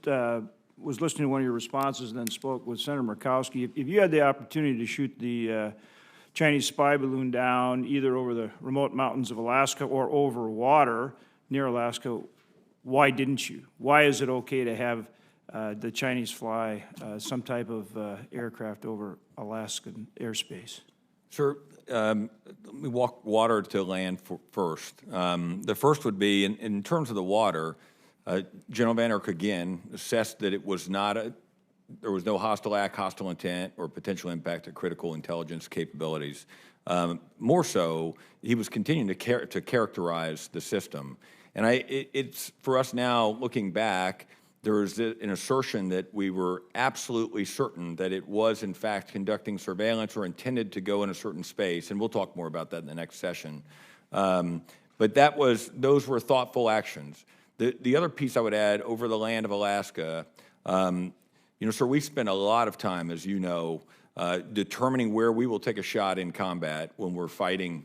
was listening to one of your responses and then spoke with Senator Murkowski. If you had the opportunity to shoot the Chinese spy balloon down either over the remote mountains of Alaska or over water near Alaska, why didn't you? Why is it okay to have the Chinese fly some type of aircraft over Alaskan airspace? Sure. Let me walk water to land first. The first would be, in terms of the water, General Van Erck again assessed that it was not there was no hostile act, hostile intent, or potential impact to critical intelligence capabilities. More so, he was continuing to characterize the system. And it's for us now, looking back, there is an assertion that we were absolutely certain that it was, in fact, conducting surveillance or intended to go in a certain space, and we'll talk more about that in the next session. But those were thoughtful actions. The other piece I would add, over the land of Alaska, sir, we've spent a lot of time, as you know, determining where we will take a shot in combat when we're fighting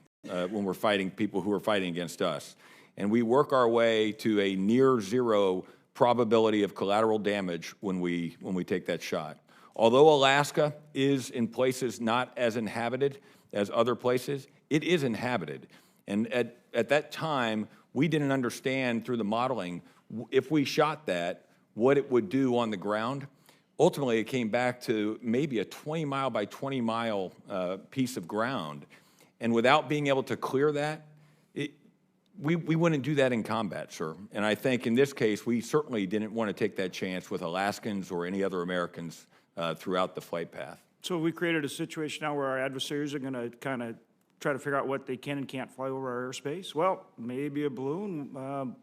people who are fighting against us. And we work our way to a near zero probability of collateral damage when we take that shot. Although Alaska is in places not as inhabited as other places, it is inhabited. And at that time, we didn't understand through the modeling, if we shot that, what it would do on the ground. Ultimately, it came back to maybe a 20-mile by 20-mile piece of ground. And without being able to clear that, we wouldn't do that in combat, sir. And I think in this case, we certainly didn't want to take that chance with Alaskans or any other Americans throughout the flight path. So we created a situation now where our adversaries are going to kind of try to figure out what they can and can't fly over our airspace. Well, maybe a balloon.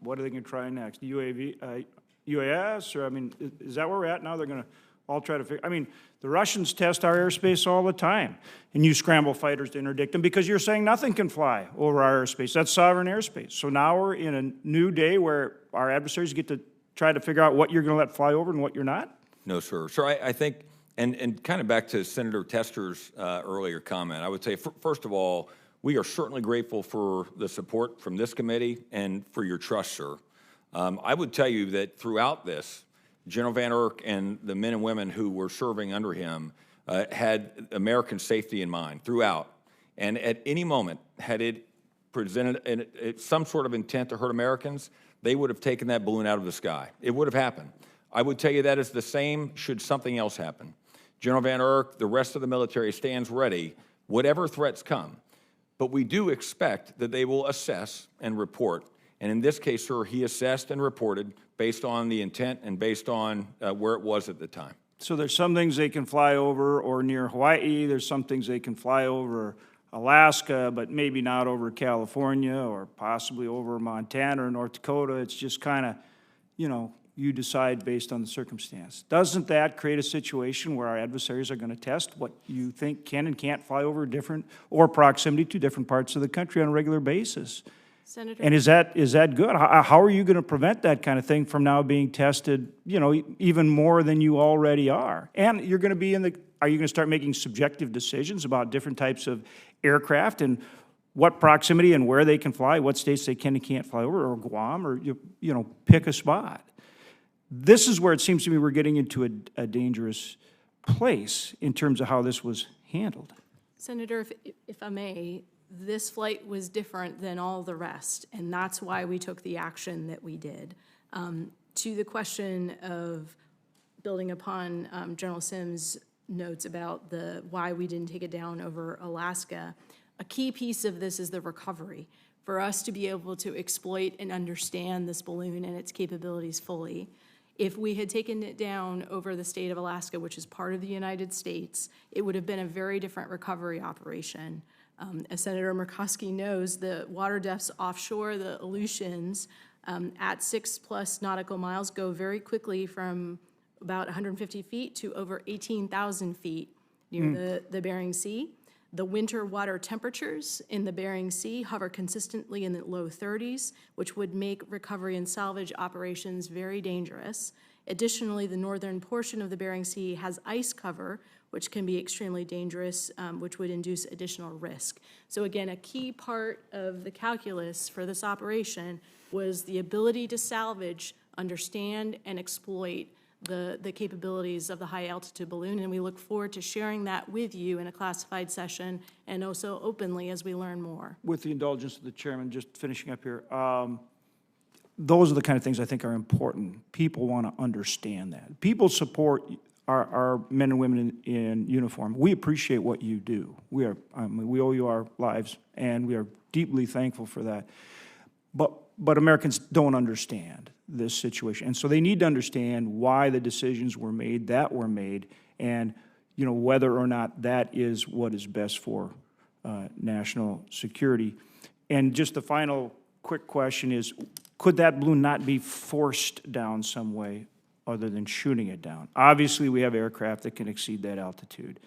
What are they going to try next? UAV, UAS? Or, I mean, is that where we're at now? They're going to all try to figure. I mean, the Russians test our airspace all the time and use scramble fighters to interdict them because you're saying nothing can fly over our airspace. That's sovereign airspace. So now we're in a new day where our adversaries get to try to figure out what you're going to let fly over and what you're not? No, sir. Sir, I think, and kind of back to Senator Tester's earlier comment, I would say, first of all, we are certainly grateful for the support from this committee and for your trust, sir. I would tell you that throughout this, General Van Erck and the men and women who were serving under him had American safety in mind throughout. And at any moment, had it presented some sort of intent to hurt Americans, they would have taken that balloon out of the sky. It would have happened. I would tell you that is the same should something else happen. General Van Erck, the rest of the military stands ready, whatever threats come. But we do expect that they will assess and report. And in this case, sir, he assessed and reported based on the intent and based on where it was at the time. So there's some things they can fly over or near Hawaii. There's some things they can fly over Alaska, but maybe not over California or possibly over Montana or North Dakota. It's just kind of, you decide based on the circumstance. Doesn't that create a situation where our adversaries are going to test what you think can and can't fly over different or proximity to different parts of the country on a regular basis? Senator? And is that good? How are you going to prevent that kind of thing from now being tested, even more than you already are? And you're going to be are you going to start making subjective decisions about different types of aircraft and what proximity and where they can fly, what states they can and can't fly over, or Guam, or, pick a spot? This is where it seems to me we're getting into a dangerous place in terms of how this was handled. Senator, if I may, this flight was different than all the rest, and that's why we took the action that we did. To the question of building upon General Sims' notes about why we didn't take it down over Alaska, a key piece of this is the recovery. For us to be able to exploit and understand this balloon and its capabilities fully, if we had taken it down over the state of Alaska, which is part of the United States, it would have been a very different recovery operation. As Senator Murkowski knows, the water depths offshore, the Aleutians, at 6+ nautical miles go very quickly from about 150 feet to over 18,000 feet near the Bering Sea. The winter water temperatures in the Bering Sea hover consistently in the low 30s, which would make recovery and salvage operations very dangerous. Additionally, the northern portion of the Bering Sea has ice cover, which can be extremely dangerous, which would induce additional risk. So again, a key part of the calculus for this operation was the ability to salvage, understand, and exploit the capabilities of the high-altitude balloon, and we look forward to sharing that with you in a classified session and also openly as we learn more. With the indulgence of the chairman, just finishing up here, those are the kind of things I think are important. People want to understand that. People support our men and women in uniform. We appreciate what you do. We owe you our lives, and we are deeply thankful for that. But Americans don't understand this situation, and so they need to understand why the decisions were made that were made, and whether or not that is what is best for national security. And just the final quick question is, could that balloon not be forced down some way other than shooting it down? Obviously, we have aircraft that can exceed that altitude.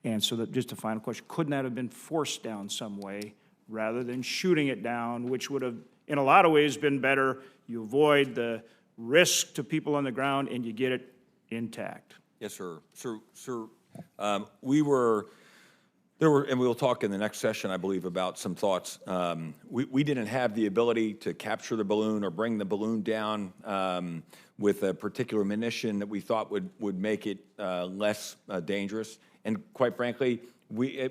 And so just a final question, couldn't that have been forced down some way rather than shooting it down, which would have, in a lot of ways, been better? You avoid the risk to people on the ground and you get it intact. Yes, sir. Sir, and we'll talk in the next session, I believe, about some thoughts. We didn't have the ability to capture the balloon or bring the balloon down with a particular munition that we thought would make it less dangerous. And quite frankly, we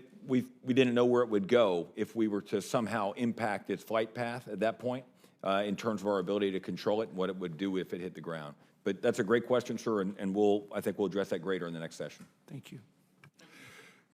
didn't know where it would go if we were to somehow impact its flight path at that point in terms of our ability to control it and what it would do if it hit the ground. But that's a great question, sir, and I think we'll address that greater in the next session. Thank you.